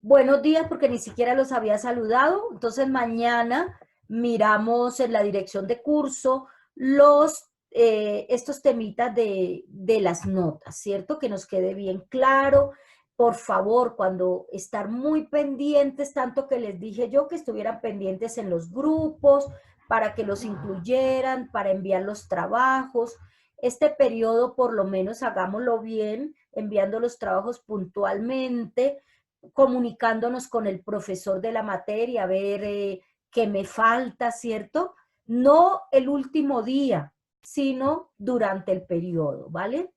Buenos días, porque ni siquiera los había saludado. Entonces, mañana miramos en la dirección de curso estos temitas de las notas, ¿cierto? Que nos quede bien claro. Por favor, cuando estar muy pendientes, tanto que les dije yo que estuvieran pendientes en los grupos, para que los incluyeran, para enviar los trabajos. Este periodo, por lo menos, hagámoslo bien, enviando los trabajos puntualmente, comunicándonos con el profesor de la materia, a ver qué me falta, ¿cierto? No el último día, sino durante el periodo, ¿vale?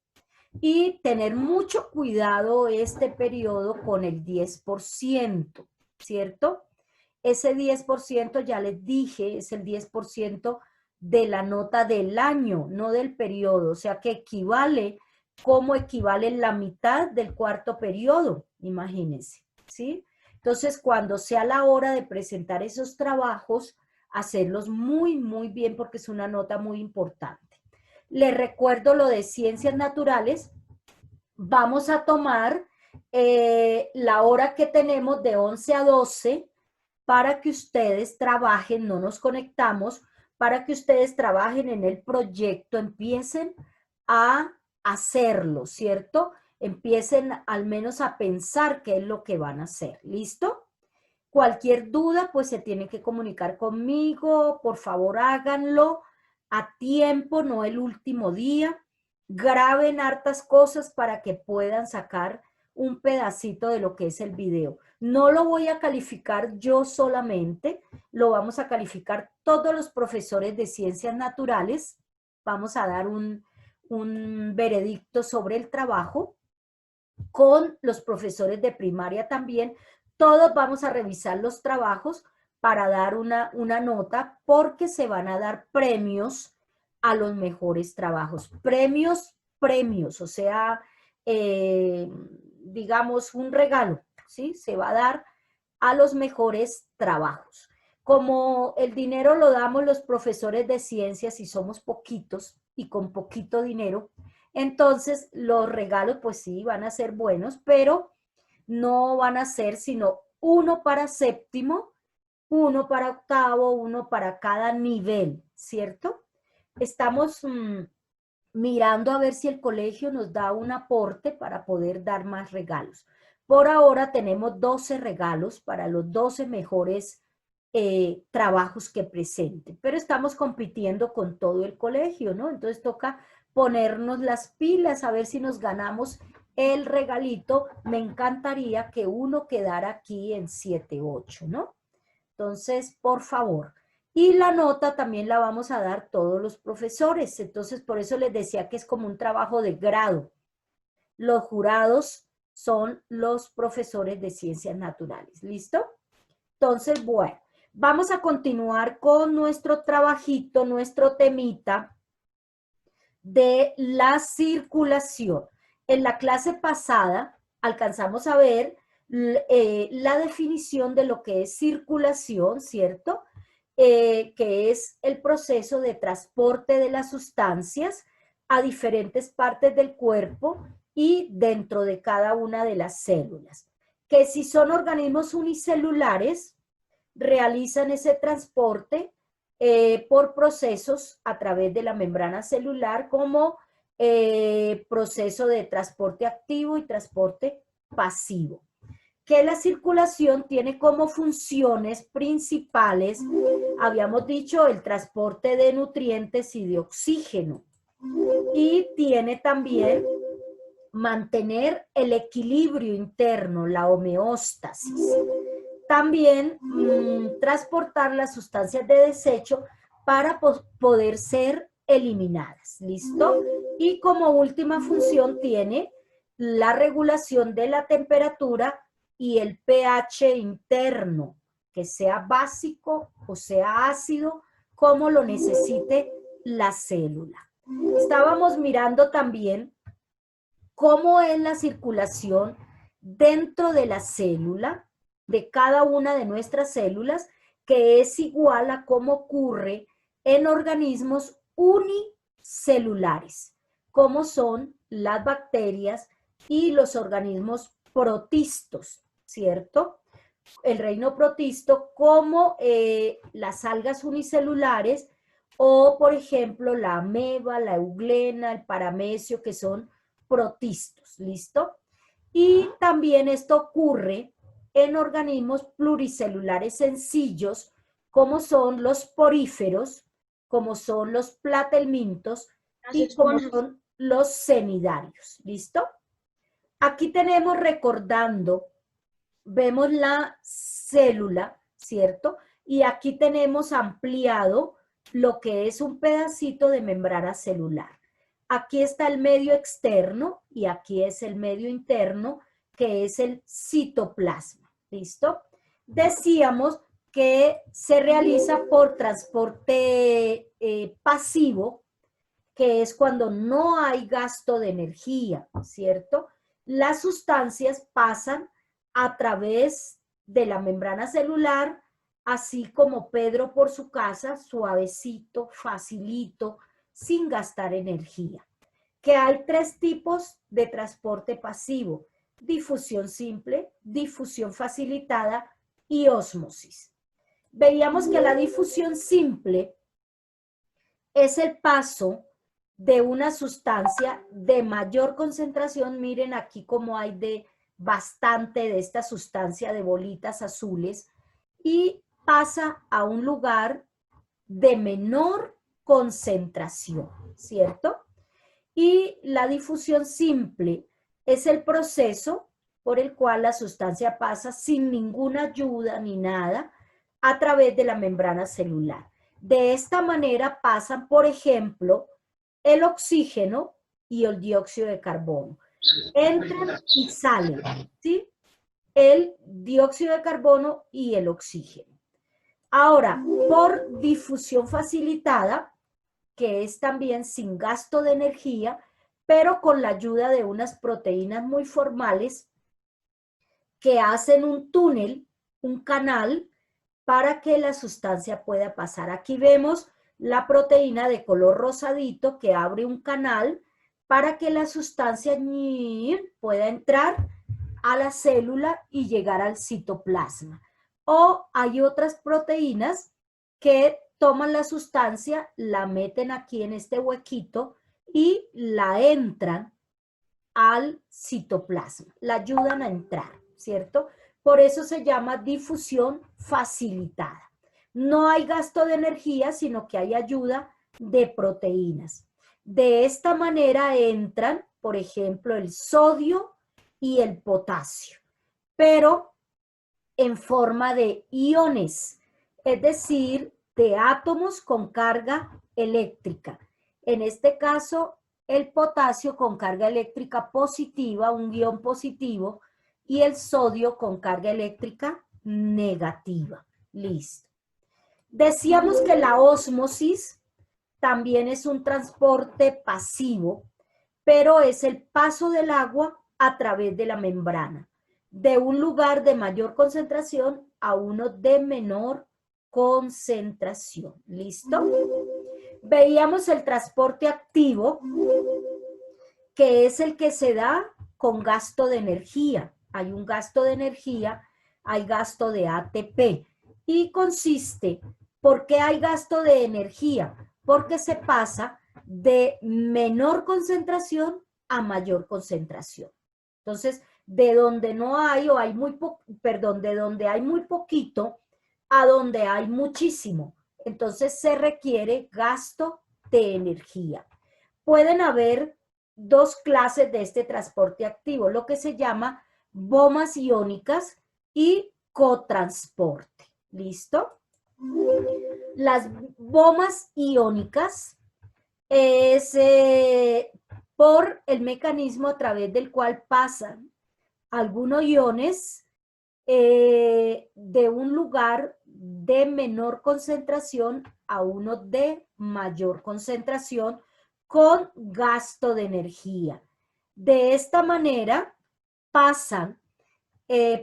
Y tener mucho cuidado este periodo con el 10%, ¿cierto? Ese 10% ya les dije, es el 10% de la nota del año, no del periodo, o sea que equivale, como equivale la mitad del cuarto periodo, imagínense, ¿sí? Entonces, cuando sea la hora de presentar esos trabajos, hacerlos muy, muy bien porque es una nota muy importante. Les recuerdo lo de ciencias naturales. Vamos a tomar la hora que tenemos de 11 a 12 para que ustedes trabajen, no nos conectamos, para que ustedes trabajen en el proyecto, empiecen a hacerlo, ¿cierto? Empiecen al menos a pensar qué es lo que van a hacer, ¿listo? Cualquier duda, pues se tienen que comunicar conmigo, por favor háganlo a tiempo, no el último día. Graben hartas cosas para que puedan sacar un pedacito de lo que es el video. No lo voy a calificar yo solamente, lo vamos a calificar todos los profesores de ciencias naturales. Vamos a dar un veredicto sobre el trabajo con los profesores de primaria también. Todos vamos a revisar los trabajos para dar una nota, porque se van a dar premios a los mejores trabajos. Premios, o sea, digamos un regalo, ¿sí? Se va a dar a los mejores trabajos. Como el dinero lo damos los profesores de ciencias y somos poquitos y con poquito dinero, entonces los regalos pues sí van a ser buenos, pero no van a ser sino uno para séptimo, uno para octavo, uno para cada nivel, ¿cierto? Estamos mirando a ver si el colegio nos da un aporte para poder dar más regalos. Por ahora tenemos 12 regalos para los 12 mejores trabajos que presenten, pero estamos compitiendo con todo el colegio, ¿no? Entonces toca ponernos las pilas a ver si nos ganamos el regalito. Me encantaría que uno quedara aquí en 7-8, ¿no? Entonces, por favor. Y la nota también la vamos a dar todos los profesores. Entonces, por eso les decía que es como un trabajo de grado. Los jurados son los profesores de ciencias naturales. ¿Listo? Entonces, bueno, vamos a continuar con nuestro trabajito, nuestro temita de la circulación. En la clase pasada alcanzamos a ver la definición de lo que es circulación, ¿cierto? Que es el proceso de transporte de las sustancias a diferentes partes del cuerpo y dentro de cada una de las células. Que si son organismos unicelulares, realizan ese transporte por procesos a través de la membrana celular, como proceso de transporte activo y transporte pasivo. Que la circulación tiene como funciones principales, habíamos dicho, el transporte de nutrientes y de oxígeno, y tiene también mantener el equilibrio interno, la homeostasis. También transportar las sustancias de desecho para poder ser eliminadas, ¿listo? Y como última función tiene la regulación de la temperatura y el pH interno, que sea básico o sea ácido, como lo necesite la célula. Estábamos mirando también cómo es la circulación dentro de la célula, de cada una de nuestras células, que es igual a cómo ocurre en organismos unicelulares, como son las bacterias y los organismos protistos, ¿cierto? El reino protisto como las algas unicelulares o, por ejemplo, la ameba, la euglena, el paramecio, que son protistos, ¿listo? Y también esto ocurre en organismos pluricelulares sencillos, como son los poríferos, como son los platelmintos y como son los cnidarios, ¿listo? Aquí tenemos recordando, vemos la célula, ¿cierto? Y aquí tenemos ampliado lo que es un pedacito de membrana celular. Aquí está el medio externo y aquí es el medio interno, que es el citoplasma, ¿listo? Decíamos que se realiza por transporte pasivo, que es cuando no hay gasto de energía, ¿cierto? Las sustancias pasan a través de la membrana celular, así como Pedro por su casa, suavecito, facilito, sin gastar energía. Que hay tres tipos de transporte pasivo: difusión simple, difusión facilitada y ósmosis. Veíamos que la difusión simple es el paso de una sustancia de mayor concentración. Miren aquí como hay de bastante de esta sustancia de bolitas azules, y pasa a un lugar de menor concentración, ¿cierto? Y la difusión simple es el proceso por el cual la sustancia pasa sin ninguna ayuda ni nada a través de la membrana celular. De esta manera pasan, por ejemplo, el oxígeno y el dióxido de carbono. Entran y salen, ¿sí? El dióxido de carbono y el oxígeno. Ahora, por difusión facilitada, que es también sin gasto de energía, pero con la ayuda de unas proteínas muy formales que hacen un túnel, un canal, para que la sustancia pueda pasar. Aquí vemos la proteína de color rosadito que abre un canal para que la sustancia pueda entrar a la célula y llegar al citoplasma. O hay otras proteínas que toman la sustancia, la meten aquí en este huequito y la entran al citoplasma, la ayudan a entrar, ¿cierto? Por eso se llama difusión facilitada. No hay gasto de energía, sino que hay ayuda de proteínas. De esta manera entran, por ejemplo, el sodio y el potasio, pero en forma de iones, es decir, de átomos con carga eléctrica. En este caso, el potasio con carga eléctrica positiva, un ion positivo, y el sodio con carga eléctrica negativa. Listo. Decíamos que la ósmosis también es un transporte pasivo, pero es el paso del agua a través de la membrana, de un lugar de mayor concentración a uno de menor concentración. ¿Listo? Veíamos el transporte activo, que es el que se da con gasto de energía. Hay un gasto de energía, hay gasto de ATP, y consiste, ¿por qué hay gasto de energía? Porque se pasa de menor concentración a mayor concentración. Entonces, de donde no hay o hay muy de donde hay muy poquito a donde hay muchísimo. Entonces se requiere gasto de energía. Pueden haber dos clases de este transporte activo, lo que se llama bombas iónicas y cotransporte. ¿Listo? Las bombas iónicas es por el mecanismo a través del cual pasan algunos iones de un lugar de menor concentración a uno de mayor concentración con gasto de energía. De esta manera pasan,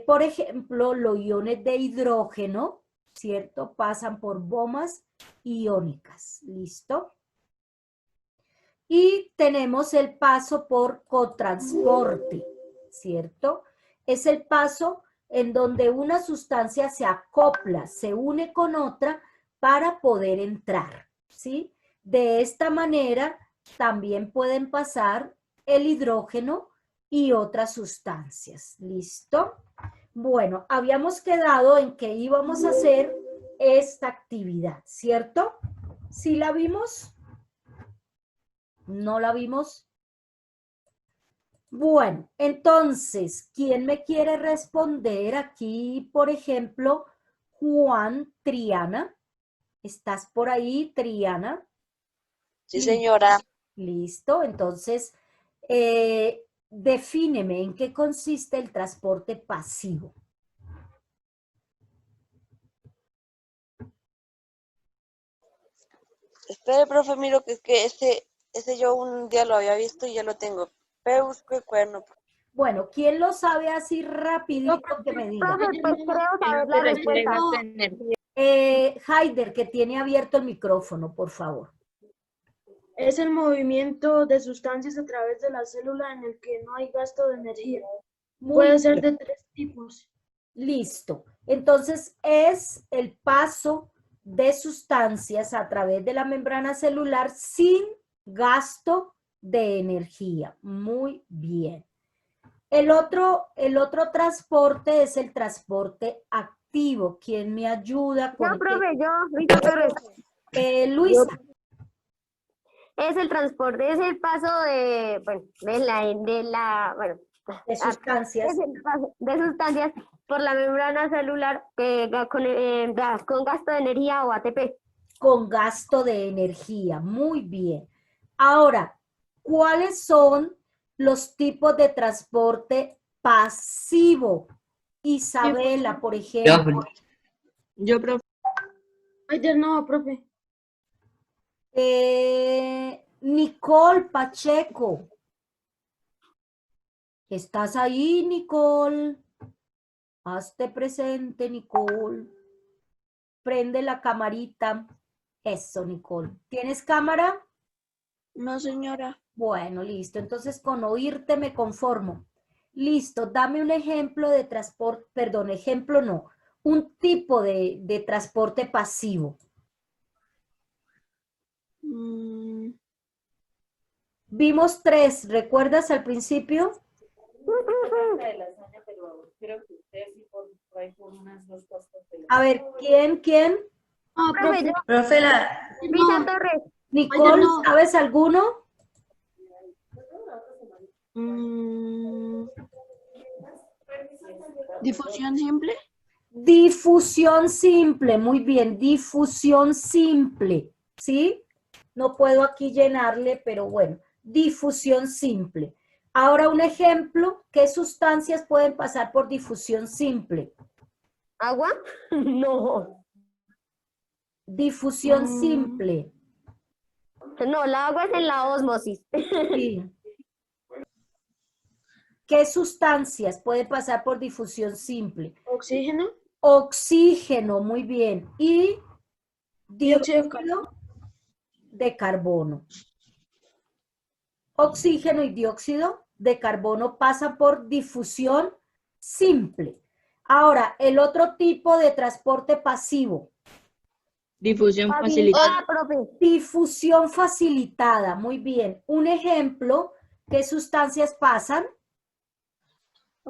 por ejemplo, los iones de hidrógeno, ¿cierto? Pasan por bombas iónicas, ¿listo? Y tenemos el paso por cotransporte, ¿cierto? es el paso en donde una sustancia se acopla, se une con otra para poder entrar, ¿sí? De esta manera también pueden pasar el hidrógeno y otras sustancias. ¿Listo? Bueno, habíamos quedado en que íbamos a hacer esta actividad, ¿cierto? ¿Sí la vimos? ¿No la vimos? Bueno, entonces, ¿quién me quiere responder aquí, por ejemplo, Juan Triana? ¿Estás por ahí, Triana? Sí, señora. Listo, entonces, defíneme en qué consiste el transporte pasivo. Espere, profe, miro que es que ese yo un día lo había visto y ya lo tengo. Pero busco el cuerno. Bueno, ¿quién lo sabe así rapidito que me diga? Profe, pues creo saber la respuesta. Haider, que tiene abierto el micrófono, por favor. Es el movimiento de sustancias a través de la célula en el que no hay gasto de energía. Puede ser de 3 tipos. Listo. Entonces, es el paso de sustancias a través de la membrana celular sin gasto de energía. Muy bien. El otro transporte es el transporte activo. ¿Quién me ayuda con Yo, profe, yo, Rita Torres. Luisa? Es el transporte, es el paso de, bueno, bueno, De sustancias. es el paso de sustancias por la membrana celular con gasto de energía o ATP. Con gasto de energía. Muy bien. Ahora, ¿cuáles son los tipos de transporte pasivo? Isabela, por ejemplo. Yo, profe. Ay, no, profe. Nicole Pacheco. ¿Estás ahí, Nicole? Hazte presente, Nicole. Prende la camarita. Eso, Nicole. ¿Tienes cámara? No, señora. Bueno, listo. Entonces, con oírte me conformo. Listo, dame un ejemplo de transporte, perdón, ejemplo no, un tipo de transporte pasivo. Vimos 3, ¿recuerdas al principio? A ver, ¿quién? No, Profe, yo, Profe, Rita Torres. Nicole, no. ¿sabes alguno? Difusión simple. Difusión simple, muy bien, difusión simple, ¿sí? No puedo aquí llenarle, pero bueno, difusión simple. Ahora un ejemplo, ¿qué sustancias pueden pasar por difusión simple? ¿Agua? No. Difusión simple. No, el agua es en la ósmosis. Sí. ¿Qué sustancias pueden pasar por difusión simple? Oxígeno. Oxígeno, muy bien. Y Dióxido dióxido de carbono. Oxígeno y dióxido de carbono pasan por difusión simple. Ahora, el otro tipo de transporte pasivo. Difusión facilitada. Profe. Difusión facilitada, muy bien. Un ejemplo, ¿qué sustancias pasan?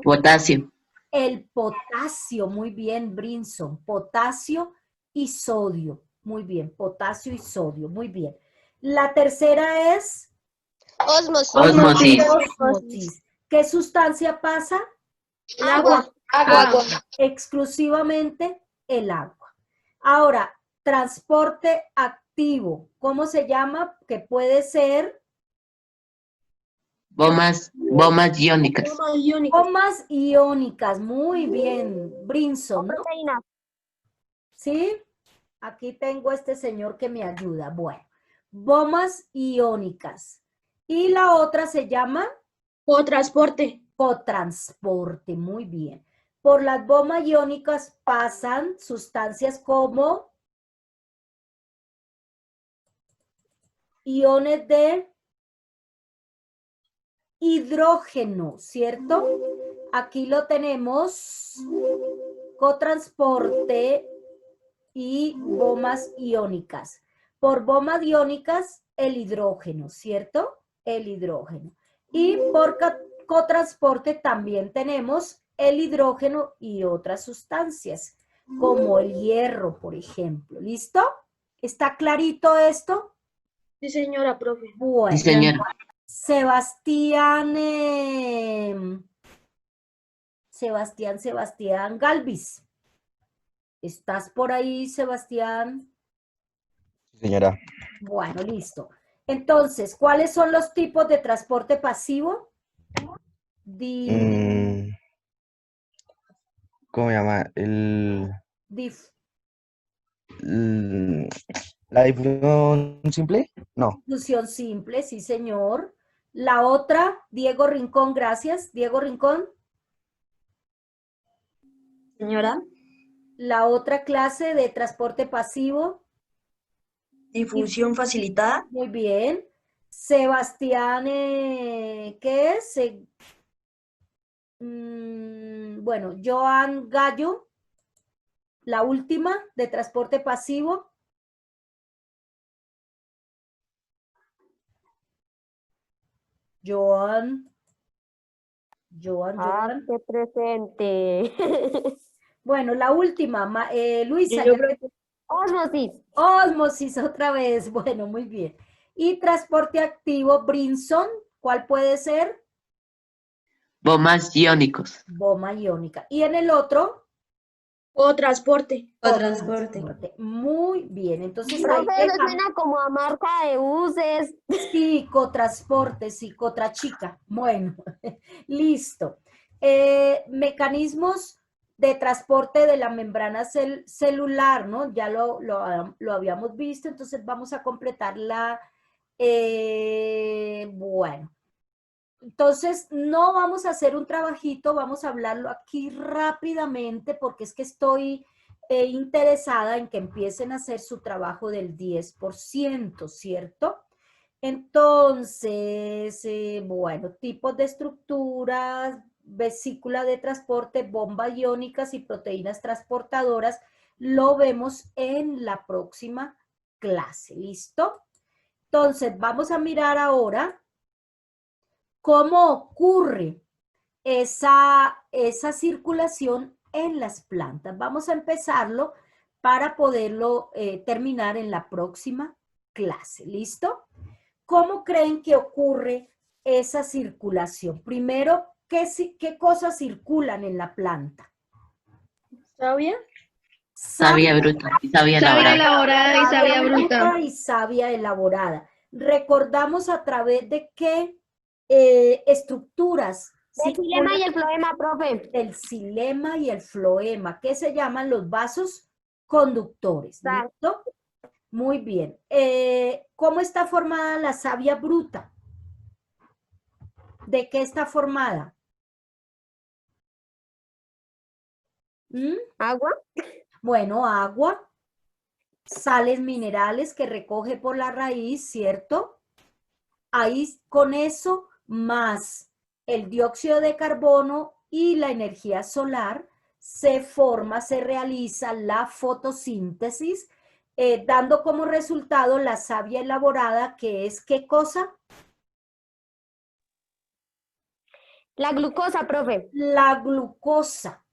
potasio. El potasio, muy bien, Brinson. Potasio y sodio, muy bien. Potasio y sodio, muy bien. La tercera es Osmosis. osmosis. ¿Qué sustancia pasa? El agua. Exclusivamente el agua. Ahora, transporte activo, ¿cómo se llama? Que puede ser Bombas iónicas. bombas iónicas. Muy bien, Brinson, ¿no? Proteína. ¿Sí? Aquí tengo este señor que me ayuda. Bueno, bombas iónicas. Y la otra se llama O transporte. cotransporte. Muy bien. Por las bombas iónicas pasan sustancias como iones de hidrógeno, ¿cierto? Aquí lo tenemos, cotransporte y bombas iónicas. Por bombas iónicas, el hidrógeno, ¿cierto? El hidrógeno. Y por cotransporte también tenemos el hidrógeno y otras sustancias, como el hierro, por ejemplo. ¿Listo? ¿Está clarito esto? Sí, señora, profe. Bueno, Sí, señora. Sebastián Galvis. ¿Estás por ahí, Sebastián? Señora, Bueno, listo. Entonces, ¿cuáles son los tipos de transporte pasivo? ¿cómo se llama? Dif- ¿La difusión simple? No. Difusión simple, sí, señor. La otra, Diego Rincón, gracias. Diego Rincón. Señora, La otra clase de transporte pasivo. difusión facilitada. Muy bien. Sebastián, ¿qué es? Bueno, Joan Gallo, la última de transporte pasivo. Joan. Qué presente. Bueno, la última, Luisa. Yo creo que Osmosis. Ósmosis otra vez. Bueno, muy bien. Y transporte activo, Brinson, ¿cuál puede ser? Bombas iónicos. Bomba iónica. Y en el otro, O transporte. transporte. Muy bien. Entonces ahí Profe, eso dejamos. suena como a marca de buses. Psicotransporte, psicotrachica. Bueno, listo. Mecanismos de transporte de la membrana celular, ¿no? Ya lo habíamos visto, entonces vamos a completar bueno. Entonces, no vamos a hacer un trabajito, vamos a hablarlo aquí rápidamente porque es que estoy interesada en que empiecen a hacer su trabajo del 10%, ¿cierto? Entonces, bueno, tipos de estructuras, vesícula de transporte, bombas iónicas y proteínas transportadoras, lo vemos en la próxima clase, ¿listo? Entonces, vamos a mirar ahora cómo ocurre esa circulación en las plantas. Vamos a empezarlo para poderlo terminar en la próxima clase, ¿listo? ¿Cómo creen que ocurre esa circulación? Primero, ¿qué cosas circulan en la planta? ¿Savia? Savia bruta y savia savia elaborada. elaborada y savia bruta. Y savia elaborada. Recordamos a través de qué estructuras El xilema y el floema, profe. el xilema y el floema, que se llaman los vasos conductores. ¿Listo? Muy bien. ¿Cómo está formada la savia bruta? ¿De qué está formada? Agua. Bueno, agua, sales minerales que recoge por la raíz, ¿cierto? Ahí con eso, más el dióxido de carbono y la energía solar, se realiza la fotosíntesis, dando como resultado la savia elaborada, que es ¿qué cosa? La glucosa, profe. La glucosa.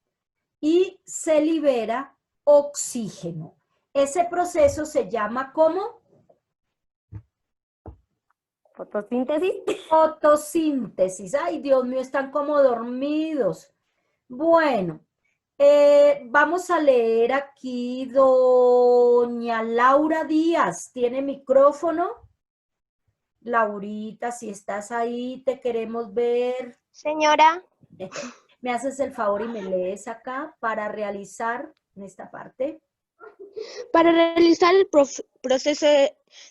Y se libera oxígeno. Ese proceso se llama ¿cómo? Fotosíntesis. Fotosíntesis. Ay, Dios mío, están como dormidos. Bueno, vamos a leer aquí doña Laura Díaz. ¿Tiene micrófono? Laurita, si estás ahí, te queremos ver. Señora, ¿Me haces el favor y me lees acá para realizar en esta parte? para realizar el proceso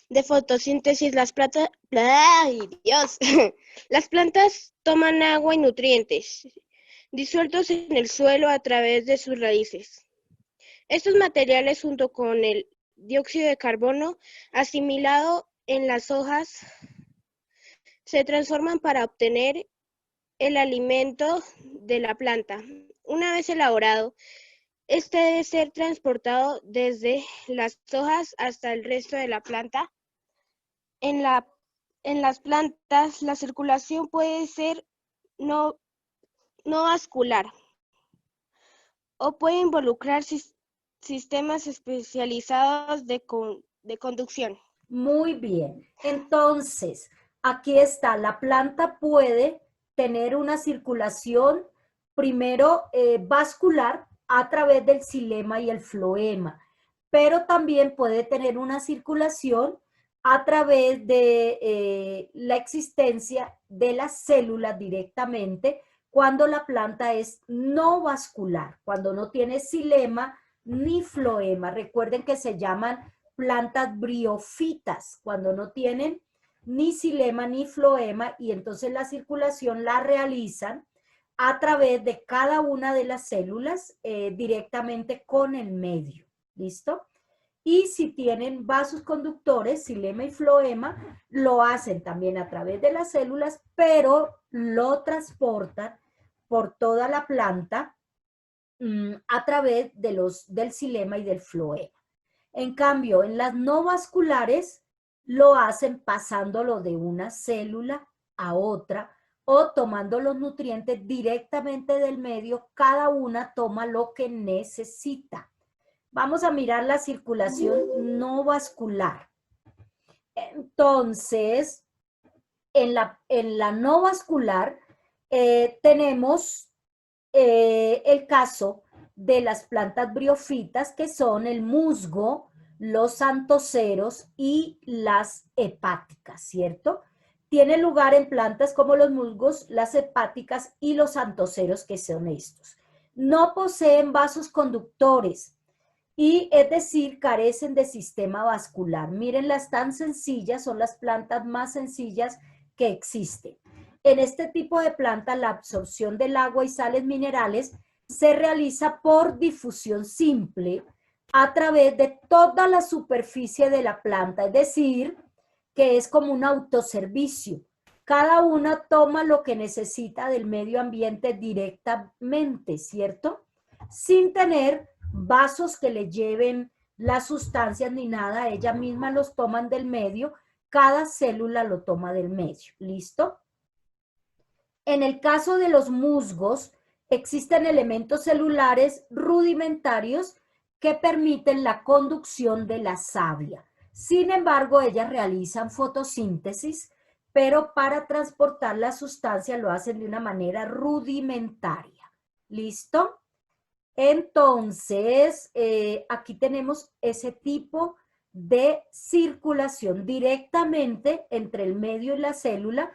de fotosíntesis, las plantas, ¡ay, Dios! Las plantas toman agua y nutrientes disueltos en el suelo a través de sus raíces. Estos materiales, junto con el dióxido de carbono asimilado en las hojas, se transforman para obtener el alimento de la planta. Una vez elaborado, este debe ser transportado desde las hojas hasta el resto de la planta. En las plantas, la circulación puede ser no vascular o puede involucrar sistemas especializados de conducción. Muy bien. Entonces, aquí está, la planta puede tener una circulación primero vascular a través del xilema y el floema, pero también puede tener una circulación a través de la existencia de las células directamente cuando la planta es no vascular, cuando no tiene xilema ni floema. Recuerden que se llaman plantas briófitas, cuando no tienen ni xilema ni floema, y entonces la circulación la realizan a través de cada una de las células directamente con el medio. ¿Listo? Y si tienen vasos conductores, xilema y floema, lo hacen también a través de las células, pero lo transportan por toda la planta a través de del xilema y del floema. En cambio, en las no vasculares lo hacen pasándolo de una célula a otra o tomando los nutrientes directamente del medio. Cada una toma lo que necesita. Vamos a mirar la circulación no vascular. Entonces, en la no vascular tenemos el caso de las plantas briófitas, que son el musgo, los antoceros y las hepáticas, ¿cierto? Tiene lugar en plantas como los musgos, las hepáticas y los antoceros, que son estos. No poseen vasos conductores y, es decir, carecen de sistema vascular. Mírenlas tan sencillas, son las plantas más sencillas que existen. En este tipo de planta, la absorción del agua y sales minerales se realiza por difusión simple a través de toda la superficie de la planta, es decir, que es como un autoservicio. Cada una toma lo que necesita del medio ambiente directamente, ¿cierto? Sin tener vasos que le lleven las sustancias ni nada, ella misma los toman del medio, cada célula lo toma del medio, ¿listo? En el caso de los musgos, existen elementos celulares rudimentarios que permiten la conducción de la savia. Sin embargo, ellas realizan fotosíntesis, pero para transportar la sustancia lo hacen de una manera rudimentaria. ¿Listo? Entonces, aquí tenemos ese tipo de circulación directamente entre el medio y la célula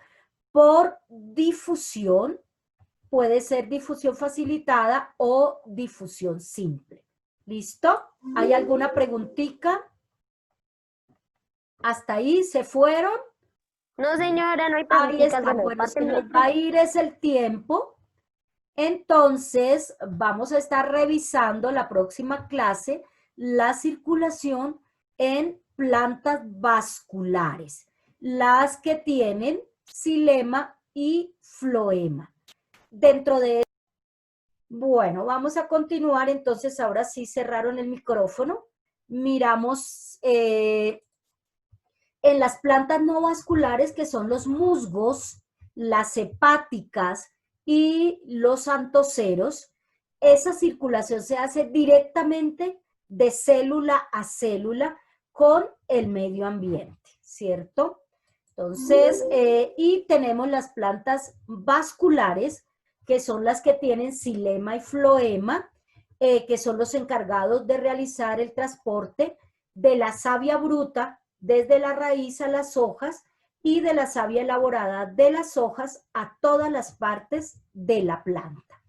por difusión. Puede ser difusión facilitada o difusión simple. ¿Listo? ¿Hay alguna preguntita? ¿Hasta ahí se fueron? No, señora, no hay Ahí está. preguntas. Bueno, se nos va a ir es el tiempo. Entonces, vamos a estar revisando la próxima clase la circulación en plantas vasculares, las que tienen xilema y floema. Dentro de... Bueno, vamos a continuar. Entonces, ahora sí cerraron el micrófono. Miramos en las plantas no vasculares, que son los musgos, las hepáticas y los antoceros. Esa circulación se hace directamente de célula a célula con el medio ambiente, ¿cierto? Entonces, y tenemos las plantas vasculares, que son las que tienen xilema y floema, que son los encargados de realizar el transporte de la savia bruta desde la raíz a las hojas y de la savia elaborada de las hojas a todas las partes de la planta.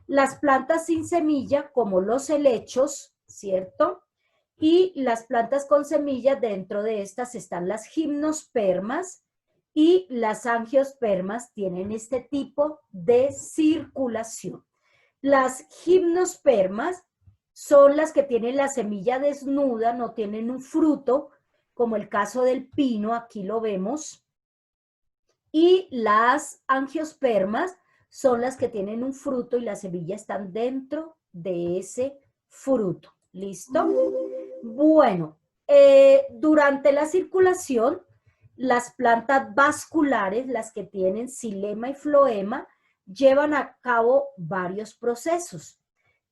Las plantas sin semilla, como los helechos, ¿cierto? Y las plantas con semillas, dentro de estas están las gimnospermas, y las angiospermas tienen este tipo de circulación. Las gimnospermas son las que tienen la semilla desnuda, no tienen un fruto, como el caso del pino, aquí lo vemos. Y las angiospermas son las que tienen un fruto y las semillas están dentro de ese fruto. ¿Listo? Bueno, durante la circulación, las plantas vasculares, las que tienen xilema y floema, llevan a cabo varios procesos.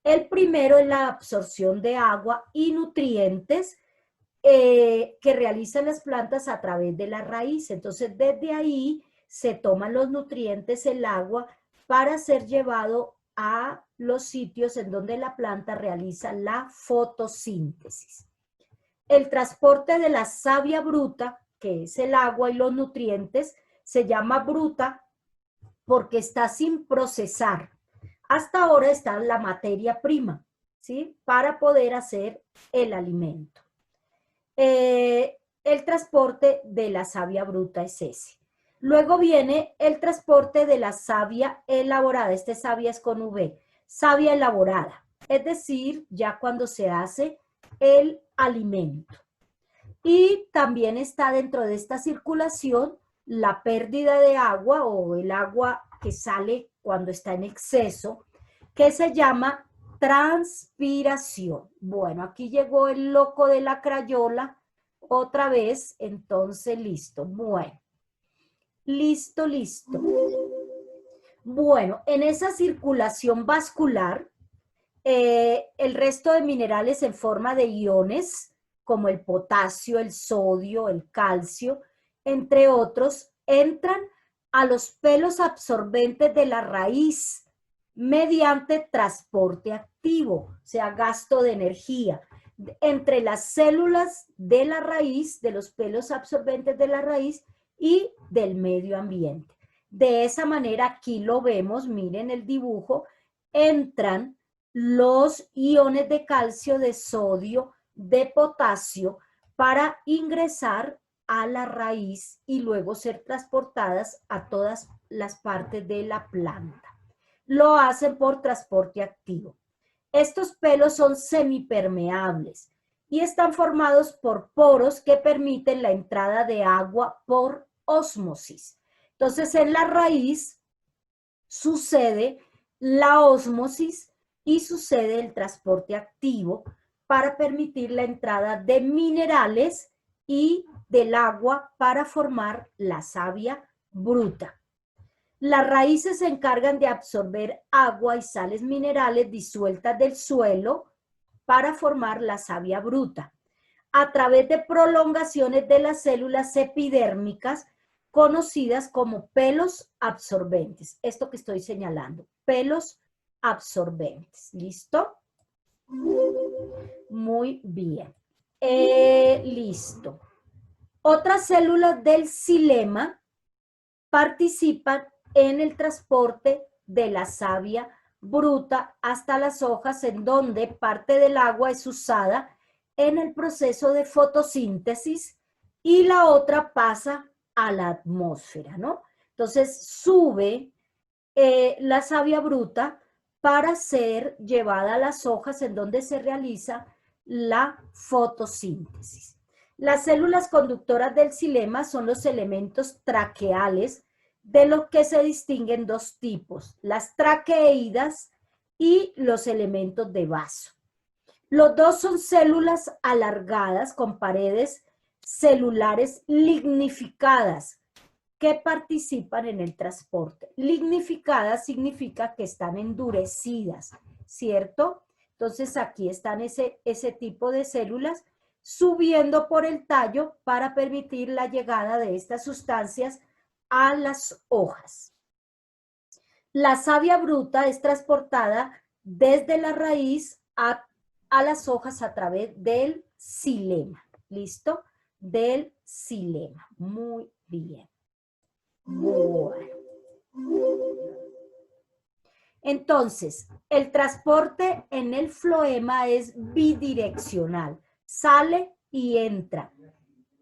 El primero es la absorción de agua y nutrientes que realizan las plantas a través de la raíz. Entonces, desde ahí se toman los nutrientes, el agua, para ser llevado a los sitios en donde la planta realiza la fotosíntesis. El transporte de la savia bruta, que es el agua y los nutrientes, se llama bruta porque está sin procesar. Hasta ahora está la materia prima, ¿sí? Para poder hacer el alimento. El transporte de la savia bruta es ese. Luego viene el transporte de la savia elaborada. Este savia es con V. Savia elaborada. Es decir, ya cuando se hace el alimento. Y también está dentro de esta circulación la pérdida de agua o el agua que sale cuando está en exceso, que se llama transpiración. Bueno, aquí llegó el loco de la crayola otra vez, entonces listo. Bueno, listo. Bueno, en esa circulación vascular, el resto de minerales en forma de iones, como el potasio, el sodio, el calcio, entre otros, entran a los pelos absorbentes de la raíz mediante transporte activo, o sea, gasto de energía, entre las células de la raíz, de los pelos absorbentes de la raíz y del medio ambiente. De esa manera, aquí lo vemos, miren el dibujo, entran los iones de calcio, de sodio, de potasio para ingresar a la raíz y luego ser transportadas a todas las partes de la planta. Lo hacen por transporte activo. Estos pelos son semipermeables y están formados por poros que permiten la entrada de agua por ósmosis. Entonces, en la raíz sucede la ósmosis y sucede el transporte activo para permitir la entrada de minerales y del agua para formar la savia bruta. Las raíces se encargan de absorber agua y sales minerales disueltas del suelo para formar la savia bruta, a través de prolongaciones de las células epidérmicas conocidas como pelos absorbentes. Esto que estoy señalando, pelos absorbentes. ¿Listo? Muy bien. Listo. Otras células del xilema participan en el transporte de la savia bruta hasta las hojas, en donde parte del agua es usada en el proceso de fotosíntesis y la otra pasa a la atmósfera, ¿no? Entonces sube la savia bruta para ser llevada a las hojas, en donde se realiza la fotosíntesis. Las células conductoras del xilema son los elementos traqueales, de los que se distinguen dos tipos, las traqueídas y los elementos de vaso. Los dos son células alargadas con paredes celulares lignificadas que participan en el transporte. Lignificadas significa que están endurecidas, ¿cierto? Entonces aquí están ese tipo de células subiendo por el tallo para permitir la llegada de estas sustancias a las hojas. La savia bruta es transportada desde la raíz a las hojas a través del xilema. ¿Listo? Del xilema. Muy bien. Bueno. Entonces, el transporte en el floema es bidireccional. Sale y entra.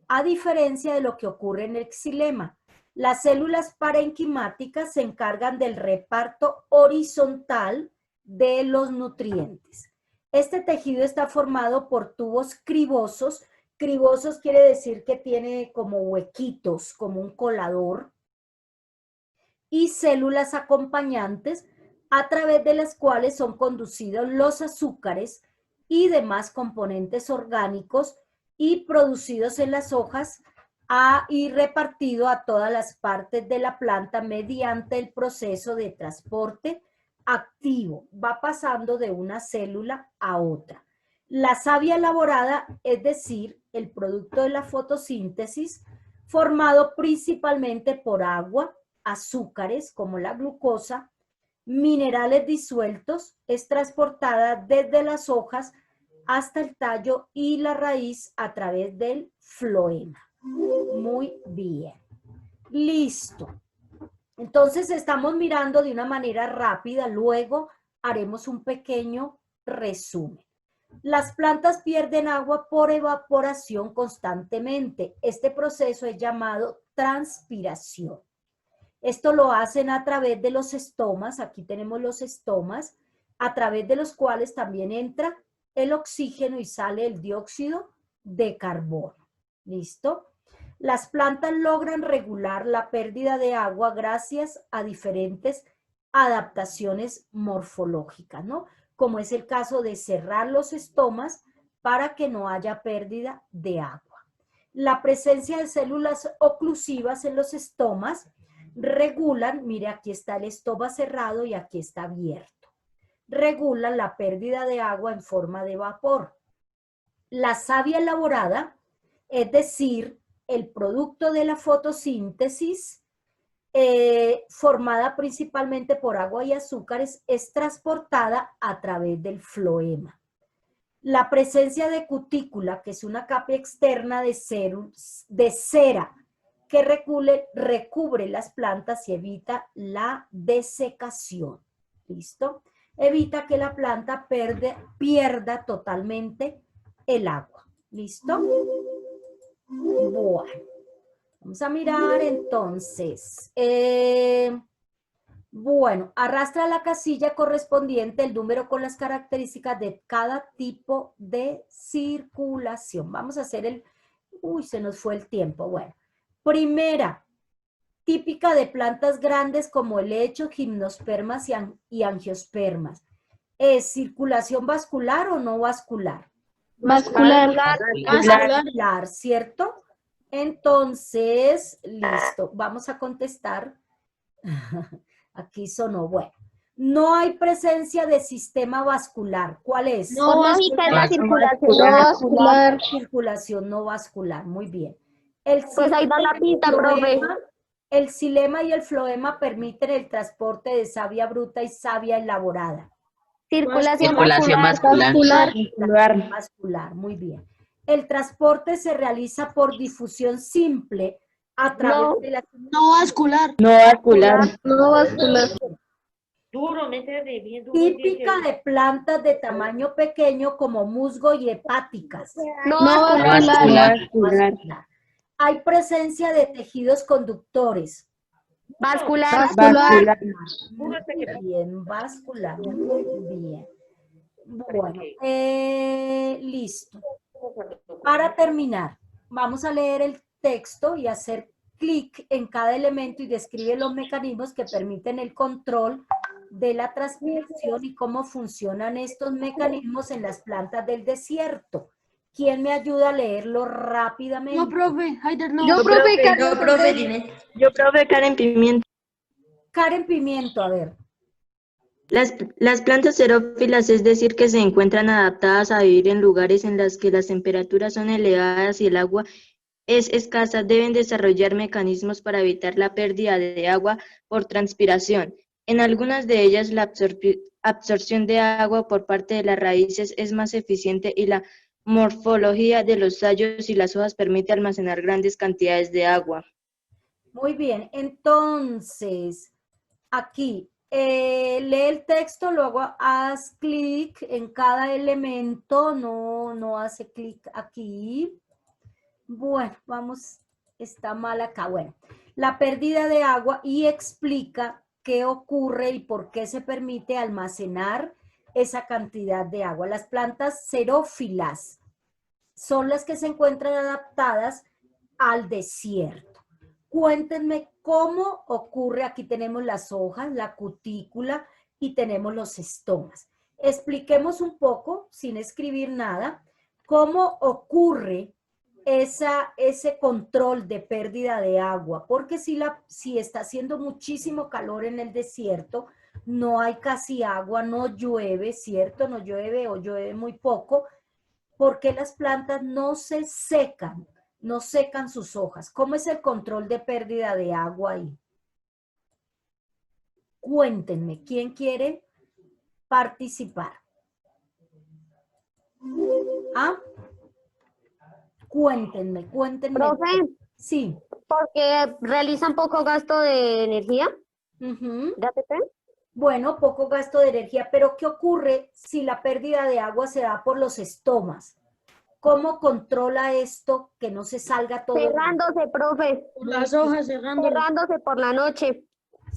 A diferencia de lo que ocurre en el xilema. Las células parenquimáticas se encargan del reparto horizontal de los nutrientes. Este tejido está formado por tubos cribosos. Cribosos quiere decir que tiene como huequitos, como un colador, y células acompañantes a través de las cuales son conducidos los azúcares y demás componentes orgánicos y producidos en las hojas y repartido a todas las partes de la planta mediante el proceso de transporte activo. Va pasando de una célula a otra. La savia elaborada, es decir, el producto de la fotosíntesis, formado principalmente por agua, azúcares como la glucosa, minerales disueltos, es transportada desde las hojas hasta el tallo y la raíz a través del floema. Muy bien. Listo. Entonces estamos mirando de una manera rápida, luego haremos un pequeño resumen. Las plantas pierden agua por evaporación constantemente. Este proceso es llamado transpiración. Esto lo hacen a través de los estomas, aquí tenemos los estomas, a través de los cuales también entra el oxígeno y sale el dióxido de carbono. ¿Listo? Las plantas logran regular la pérdida de agua gracias a diferentes adaptaciones morfológicas, ¿no? Como es el caso de cerrar los estomas para que no haya pérdida de agua. La presencia de células oclusivas en los estomas regulan, mire, aquí está el estoma cerrado y aquí está abierto, regulan la pérdida de agua en forma de vapor. La savia elaborada, es decir, el producto de la fotosíntesis, formada principalmente por agua y azúcares, es transportada a través del floema. La presencia de cutícula, que es una capa externa de cera que recubre las plantas y evita la desecación. ¿Listo? Evita que la planta pierda totalmente el agua. ¿Listo? Bueno, vamos a mirar entonces. Bueno, arrastra la casilla correspondiente el número con las características de cada tipo de circulación. Vamos a hacer el... Uy, se nos fue el tiempo. Bueno, primera, típica de plantas grandes como helecho, gimnospermas y angiospermas. ¿Es circulación vascular o no vascular? Vascular. Vascular, ¿cierto? Entonces, listo, vamos a contestar. Aquí sonó, bueno. No hay presencia de sistema vascular. ¿Cuál es? No Lógica es la vascular. circulación no vascular. Circulación no vascular, muy bien. El Pues ahí va la pista, profe. El xilema y el floema permiten el transporte de savia bruta y savia elaborada. Circulación vascular. Vascular, muy bien. El transporte se realiza por difusión simple a través de la... No vascular. No vascular. No vascular. Típica de plantas de tamaño pequeño como musgo y hepáticas. No Vascular. Hay presencia de tejidos conductores. vascular. Muy bien, vascular, muy bien. Bueno, listo. Para terminar, vamos a leer el texto y hacer clic en cada elemento y describe los mecanismos que permiten el control de la transpiración y cómo funcionan estos mecanismos en las plantas del desierto. ¿Quién me ayuda a leerlo rápidamente? No, profe. Haider, no. Yo, profe, Karen Pimiento. Karen Pimiento, a ver. Las plantas xerófilas, es decir, que se encuentran adaptadas a vivir en lugares en los que las temperaturas son elevadas y el agua es escasa, deben desarrollar mecanismos para evitar la pérdida de agua por transpiración. En algunas de ellas, la absorción de agua por parte de las raíces es más eficiente y la morfología de los tallos y las hojas permite almacenar grandes cantidades de agua. Muy bien, entonces, aquí, lee el texto, luego haz clic en cada elemento, no hace clic aquí. Bueno, vamos, está mal acá. Bueno, la pérdida de agua y explica qué ocurre y por qué se permite almacenar esa cantidad de agua. Las plantas xerófilas son las que se encuentran adaptadas al desierto. cuéntenme cómo ocurre, aquí tenemos las hojas, la cutícula y tenemos los estomas. Expliquemos un poco, sin escribir nada, cómo ocurre ese control de pérdida de agua, porque si está haciendo muchísimo calor en el desierto, no hay casi agua, no llueve, ¿cierto? No llueve o llueve muy poco, porque las plantas no se secan, no secan sus hojas. ¿Cómo es el control de pérdida de agua ahí? Cuéntenme, ¿quién quiere participar? ¿Ah? Cuéntenme. Profe, Sí. porque realizan poco gasto de energía Ujú. de ATP. Bueno, poco gasto de energía, pero ¿qué ocurre si la pérdida de agua se da por los estomas? ¿Cómo controla esto que no se salga todo? Cerrándose, profe. Por las hojas cerrando. Cerrándose por la noche.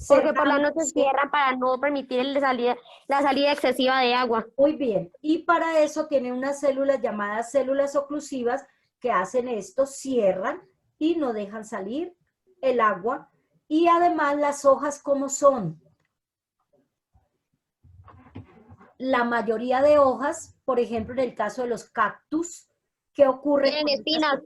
Porque por la noche Cerrándose. cierran para no permitir la salida excesiva de agua. Muy bien. Y para eso tiene unas células llamadas células oclusivas que hacen esto, cierran y no dejan salir el agua. Y además las hojas, ¿cómo son? La mayoría de hojas, por ejemplo, en el caso de los cactus, ¿qué ocurre? Tienen con espinas.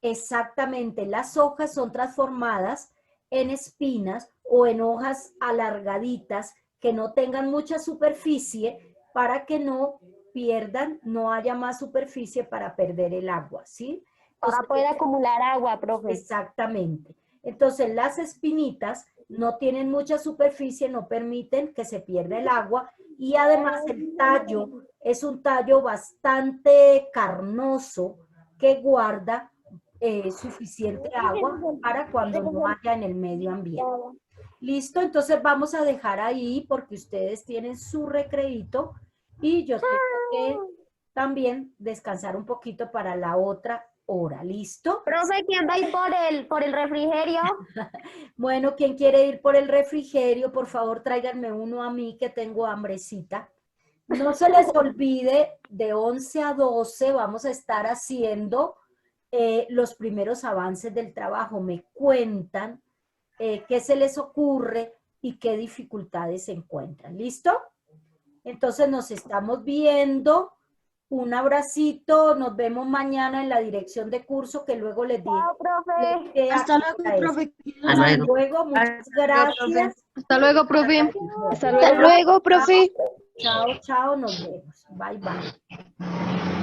Exactamente, las hojas son transformadas en espinas o en hojas alargaditas que no tengan mucha superficie para que no pierdan, no haya más superficie para perder el agua, ¿sí? Para poder acumular agua, profe. Exactamente. Entonces, las espinitas no tienen mucha superficie, no permiten que se pierda el agua y además el tallo es un tallo bastante carnoso que guarda suficiente agua para cuando no haya en el medio ambiente. ¿Listo? Entonces vamos a dejar ahí porque ustedes tienen su recreíto y yo tengo que también descansar un poquito para la otra hora. ¿Listo? Profe, ¿quién va a ir por el refrigerio? Bueno, ¿quién quiere ir por el refrigerio? Por favor, tráiganme uno a mí que tengo hambrecita. No se les olvide, de 11 a 12 vamos a estar haciendo los primeros avances del trabajo. Me cuentan qué se les ocurre y qué dificultades se encuentran. ¿Listo? Entonces nos estamos viendo. Un abracito, nos vemos mañana en la dirección de curso que luego les digo. Chao, profe. Hasta luego, profe. Hasta luego, muchas gracias. Hasta luego, profe. Hasta luego, profe. Chao, chao, nos vemos. Bye, bye.